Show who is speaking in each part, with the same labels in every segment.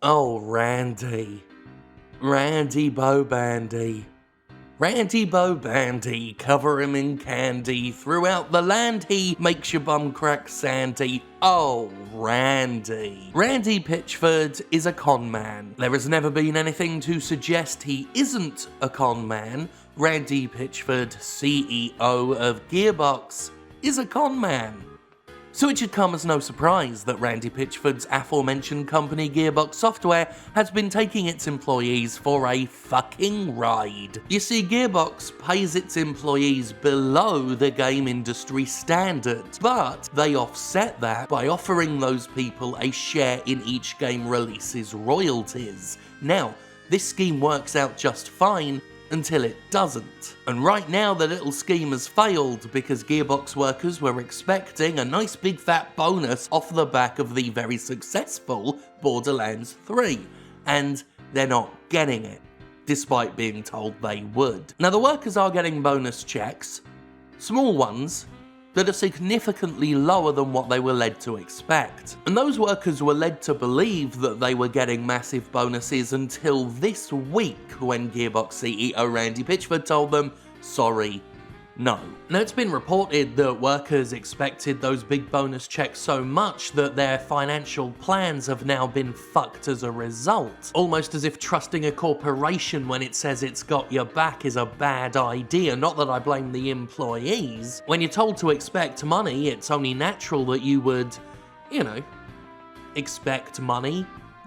Speaker 1: Oh, Randy. Randy Bobandy. Randy Bobandy, cover him in candy. Throughout the land he makes your bum crack sandy. Oh, Randy. Randy Pitchford is a con man. There has never been anything to suggest he isn't a con man. Randy Pitchford, CEO of Gearbox, is a con man. So it should come as no surprise that Randy Pitchford's aforementioned company Gearbox Software has been taking its employees for a fucking ride. You see, Gearbox pays its employees below the game industry standard, but they offset that by offering those people a share in each game release's royalties. Now, this scheme works out just fine until it doesn't. And right now the little scheme has failed because Gearbox workers were expecting a nice big fat bonus off the back of the very successful Borderlands 3, and they're not getting it, despite being told they would. Now the workers are getting bonus checks, small ones, that are significantly lower than what they were led to expect. And those workers were led to believe that they were getting massive bonuses until this week when Gearbox CEO Randy Pitchford told them, sorry, no. Now it's been reported that workers expected those big bonus checks so much that their financial plans have now been fucked as a result. Almost as if trusting a corporation when it says it's got your back is a bad idea. Not that I blame the employees. When you're told to expect money, it's only natural that you would, expect money.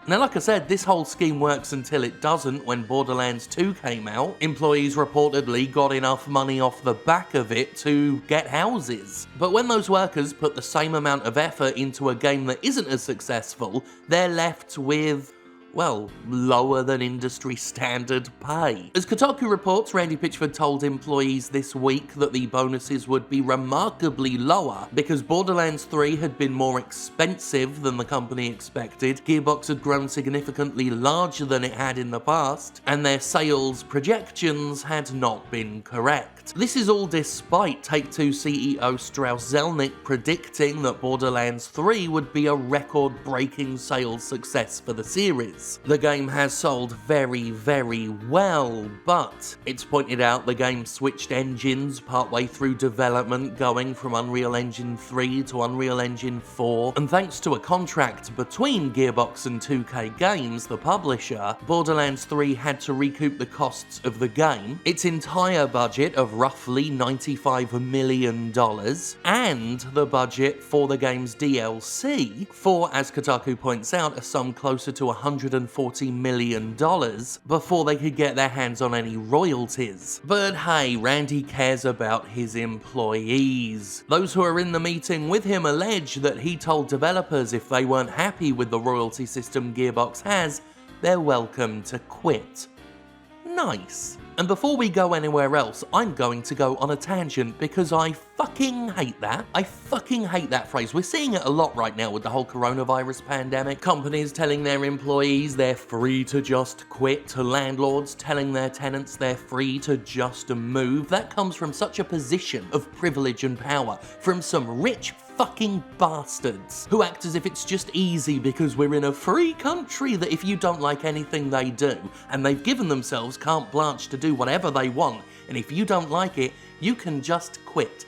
Speaker 1: Now, like I said, this whole scheme works until it doesn't. When Borderlands 2 came out, employees reportedly got enough money off the back of it to get houses. But when those workers put the same amount of effort into a game that isn't as successful, they're left with, well, lower than industry standard pay. As Kotaku reports, Randy Pitchford told employees this week that the bonuses would be remarkably lower because Borderlands 3 had been more expensive than the company expected, Gearbox had grown significantly larger than it had in the past, and their sales projections had not been correct. This is all despite Take-Two CEO Strauss Zelnick predicting that Borderlands 3 would be a record-breaking sales success for the series. The game has sold very, very well, but it's pointed out the game switched engines partway through development, going from Unreal Engine 3 to Unreal Engine 4, and thanks to a contract between Gearbox and 2K Games, the publisher, Borderlands 3 had to recoup the costs of the game, its entire budget of roughly $95 million, and the budget for the game's DLC for, as Kotaku points out, a sum closer to $140 million before they could get their hands on any royalties. But hey, Randy cares about his employees. Those who are in the meeting with him allege that he told developers if they weren't happy with the royalty system Gearbox has, they're welcome to quit. Nice. And before we go anywhere else, I'm going to go on a tangent because I fucking hate that. I fucking hate that phrase. We're seeing it a lot right now with the whole coronavirus pandemic. Companies telling their employees they're free to just quit, to landlords telling their tenants they're free to just move. That comes from such a position of privilege and power, from some rich fucking bastards who act as if it's just easy because we're in a free country that if you don't like anything they do, and they've given themselves carte blanche to do whatever they want, and if you don't like it, you can just quit.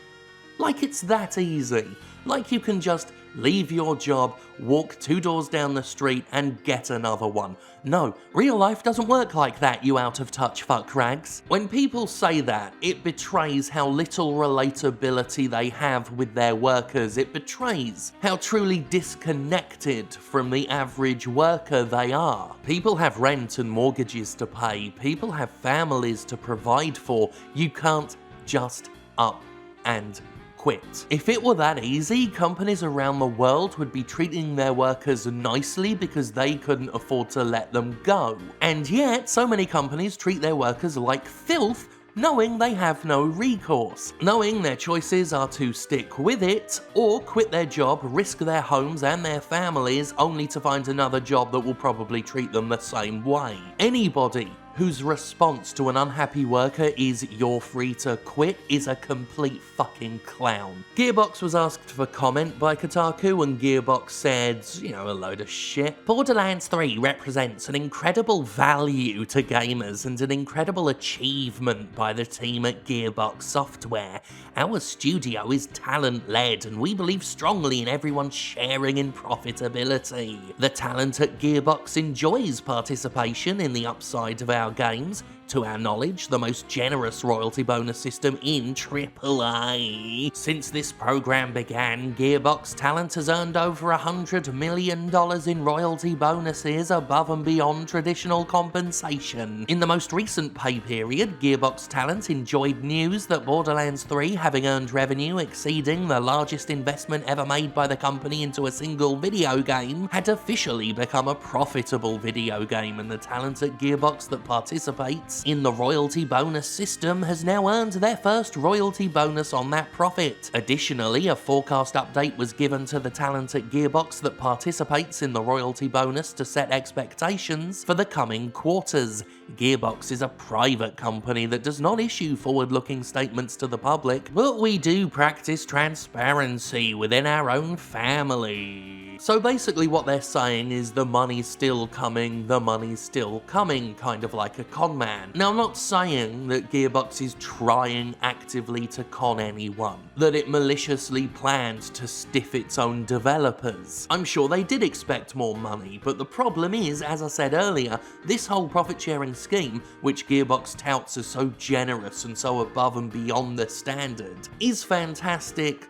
Speaker 1: Like it's that easy. Like you can just leave your job, walk 2 doors down the street, and get another one. No, real life doesn't work like that, you out-of-touch fuck rags. When people say that, it betrays how little relatability they have with their workers. It betrays how truly disconnected from the average worker they are. People have rent and mortgages to pay. People have families to provide for. You can't just up and quit. If it were that easy, companies around the world would be treating their workers nicely because they couldn't afford to let them go. And yet, so many companies treat their workers like filth, knowing they have no recourse, knowing their choices are to stick with it or quit their job, risk their homes and their families only to find another job that will probably treat them the same way. Anybody whose response to an unhappy worker is "you're free to quit" is a complete fucking clown. Gearbox was asked for comment by Kotaku, and Gearbox said, a load of shit. "Borderlands 3 represents an incredible value to gamers and an incredible achievement by the team at Gearbox Software. Our studio is talent-led and we believe strongly in everyone sharing in profitability. The talent at Gearbox enjoys participation in the upside of our games. To our knowledge, the most generous royalty bonus system in AAA. Since this program began, Gearbox Talent has earned over $100 million in royalty bonuses above and beyond traditional compensation. In the most recent pay period, Gearbox Talent enjoyed news that Borderlands 3, having earned revenue exceeding the largest investment ever made by the company into a single video game, had officially become a profitable video game, and the talent at Gearbox that participates in the royalty bonus system has now earned their first royalty bonus on that profit. Additionally, a forecast update was given to the talent at Gearbox that participates in the royalty bonus to set expectations for the coming quarters. Gearbox is a private company that does not issue forward-looking statements to the public, but we do practice transparency within our own family. So basically what they're saying is the money's still coming, kind of like a con man. Now, I'm not saying that Gearbox is trying actively to con anyone, that it maliciously planned to stiff its own developers. I'm sure they did expect more money, but the problem is, as I said earlier, this whole profit-sharing scheme, which Gearbox touts as so generous and so above and beyond the standard, is fantastic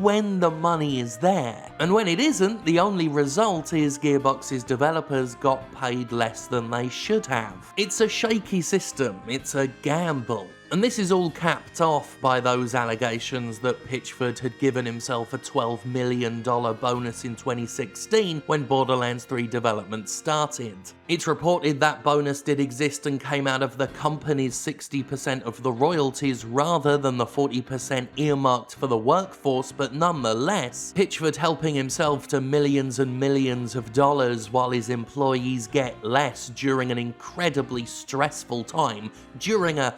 Speaker 1: when the money is there. And when it isn't, the only result is Gearbox's developers got paid less than they should have. It's a shaky system, it's a gamble. And this is all capped off by those allegations that Pitchford had given himself a $12 million bonus in 2016 when Borderlands 3 development started. It's reported that bonus did exist and came out of the company's 60% of the royalties rather than the 40% earmarked for the workforce, but nonetheless, Pitchford helping himself to millions and millions of dollars while his employees get less during an incredibly stressful time, during a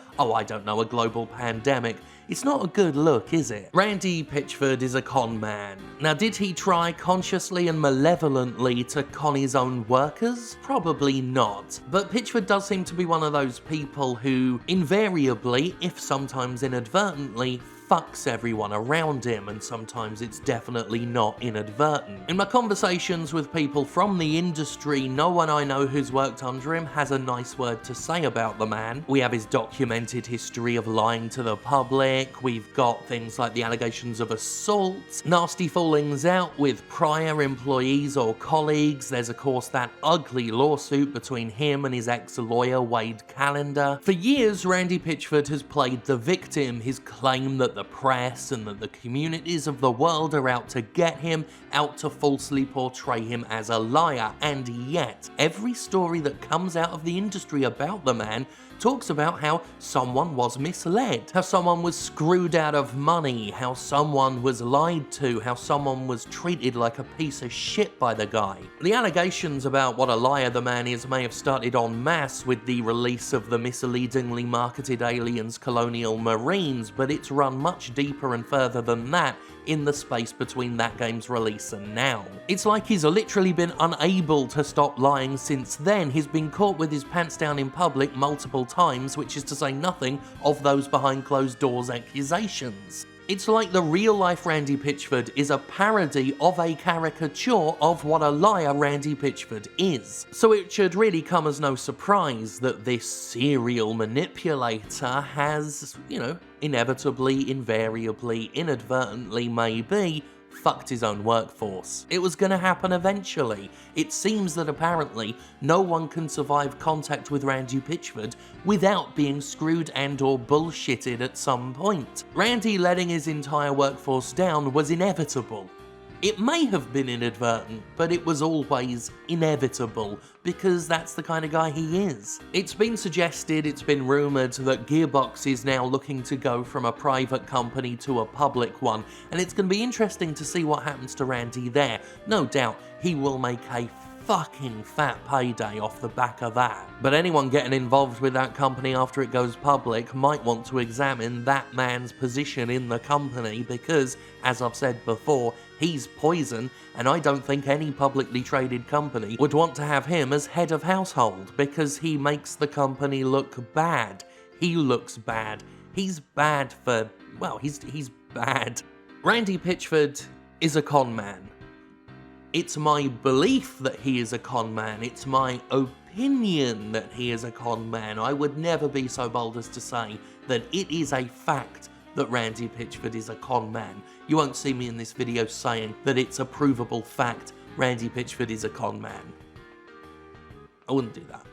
Speaker 1: global pandemic. It's not a good look, is it? Randy Pitchford is a con man. Now, did he try consciously and malevolently to con his own workers? Probably not. But Pitchford does seem to be one of those people who invariably, if sometimes inadvertently, fucks everyone around him, and sometimes it's definitely not inadvertent. In my conversations with people from the industry, no one I know who's worked under him has a nice word to say about the man. We have his documented history of lying to the public, we've got things like the allegations of assault, nasty fallings out with prior employees or colleagues, there's of course that ugly lawsuit between him and his ex-lawyer Wade Callender. For years, Randy Pitchford has played the victim, his claim that the press and that the communities of the world are out to get him, out to falsely portray him as a liar, and yet every story that comes out of the industry about the man talks about how someone was misled, how someone was screwed out of money, how someone was lied to, how someone was treated like a piece of shit by the guy. The allegations about what a liar the man is may have started en masse with the release of the misleadingly marketed Aliens Colonial Marines, but it's run much deeper and further than that in the space between that game's release and now. It's like he's literally been unable to stop lying since then. He's been caught with his pants down in public multiple times, which is to say nothing of those behind closed doors accusations. It's like the real-life Randy Pitchford is a parody of a caricature of what a liar Randy Pitchford is. So it should really come as no surprise that this serial manipulator has, inevitably, invariably, inadvertently maybe, fucked his own workforce. It was gonna happen eventually. It seems that apparently no one can survive contact with Randy Pitchford without being screwed and or bullshitted at some point. Randy letting his entire workforce down was inevitable. It may have been inadvertent, but it was always inevitable, because that's the kind of guy he is. It's been suggested, it's been rumoured that Gearbox is now looking to go from a private company to a public one, and it's going to be interesting to see what happens to Randy there. No doubt, he will make a fucking fat payday off the back of that. But anyone getting involved with that company after it goes public might want to examine that man's position in the company because, as I've said before, he's poison, and I don't think any publicly traded company would want to have him as head of household because he makes the company look bad. He looks bad. He's bad for, well, he's bad. Randy Pitchford is a con man. It's my belief that he is a con man. It's my opinion that he is a con man. I would never be so bold as to say that it is a fact that Randy Pitchford is a con man. You won't see me in this video saying that it's a provable fact Randy Pitchford is a con man. I wouldn't do that.